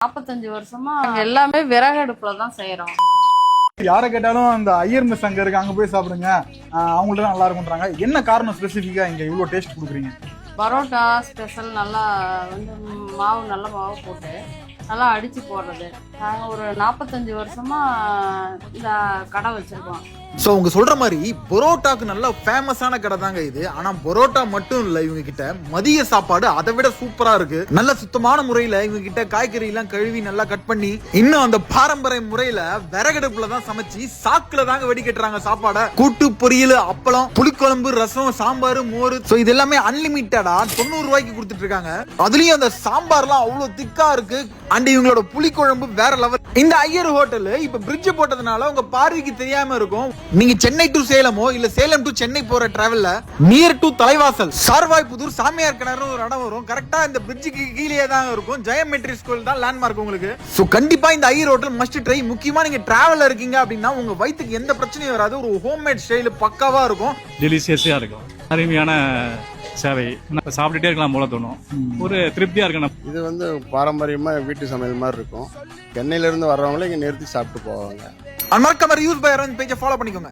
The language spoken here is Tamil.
45 வருஷமா எல்லாமே விறகு அடுப்புல தான் செய்யறோம். யாரை கேட்டாலும் அந்த ஐயர் மெஸ் அங்க இருக்கு, அங்க போய் சாப்பிடுங்க, அவங்கள்ட்ட தான் நல்லா இருக்கும்ன்றாங்க. என்ன காரணம் ஸ்பெசிஃபிக்கா இங்க இவ்வளவு டேஸ்ட் கொடுக்குறீங்க? பரோட்டா ஸ்பெஷல் நல்லா வந்து நல்ல மாவு போட்டு நல்லா அடிச்சு போடுறது. நாங்கள் ஒரு 45 வருஷமா இந்த கடை வச்சிருக்கோம். ஸோ உங்க சொல்ற மாதிரி பரோட்டாக்கு நல்ல ஃபேமஸான கடை தாங்க இது. ஆனா பரோட்டா மட்டும் இல்ல, இவங்க கிட்ட மதிய சாப்பாடு அதை விட சூப்பரா இருக்கு. நல்ல சுத்தமான முறையில இவங்க கிட்ட காய்கறி எல்லாம் கழுவி நல்லா கட் பண்ணி, இன்னும் அந்த பாரம்பரிய முறையில விறகடுப்புல தான் சமைச்சு சாக்குல தாங்க வெடிக்கட்டுறாங்க சாப்பாடை. கூட்டு, பொரியல், அப்பளம், புளிக்குழம்பு, ரசம், சாம்பார், மோர், ஸோ இது எல்லாமே அன்லிமிட்டடா 90 ரூபாய்க்கு கொடுத்துட்டு இருக்காங்க. அதுலயும் அந்த சாம்பார்லாம் அவ்வளவு திக்கா இருக்கு. அண்ட் இவங்களோட புளிக்குழம்பு வேற லெவல். இந்த ஐயர் ஹோட்டல் இப்ப பிரிட்ஜ் போட்டதுனால உங்க பார்வைக்கு தெரியாம இருக்கும். நீங்க சென்னை டு சேலமோ இல்ல சேலம் டு சென்னை போற டிராவல்ல நியர் டு தலைவாசல் சார்வாய்புதூர் சாமியார் கிணறு ஒரு இடம் வரும். கரெக்டா இந்த பிரிட்ஜுக்கு கீழே தான் இருக்கும். ஜெயம் மெட்ரிக் ஸ்கூல் தான் லேண்ட்மார்க் உங்களுக்கு. சோ கண்டிப்பா இந்த ஐயர் ஹோட்டல் மஸ்ட் ட்ரை. முக்கியமா நீங்க டிராவல்ல இருக்கீங்க அப்படின்னா உங்க வயித்துக்கு எந்த பிரச்சனையும் வராது. ஒரு ஹோம்மேட் ஸ்டைல் பக்காவா இருக்கும். டெலிஷியஸா இருக்கும். அருமையான சேவை. சாப்பிட்டுட்டே இருக்கலாம் போல தோணும். ஒரு திருப்தியா இருக்கணும். இது வந்து பாரம்பரியமா வீட்டு சமையல் மாதிரி இருக்கும். சென்னையில இருந்து வர்றவங்களே இங்க நிறுத்தி சாப்பிட்டு போவாங்க. மறக்காம யூஸ் பை அரவிந்த் பேஜை ஃபாலோ பண்ணிக்கோங்க.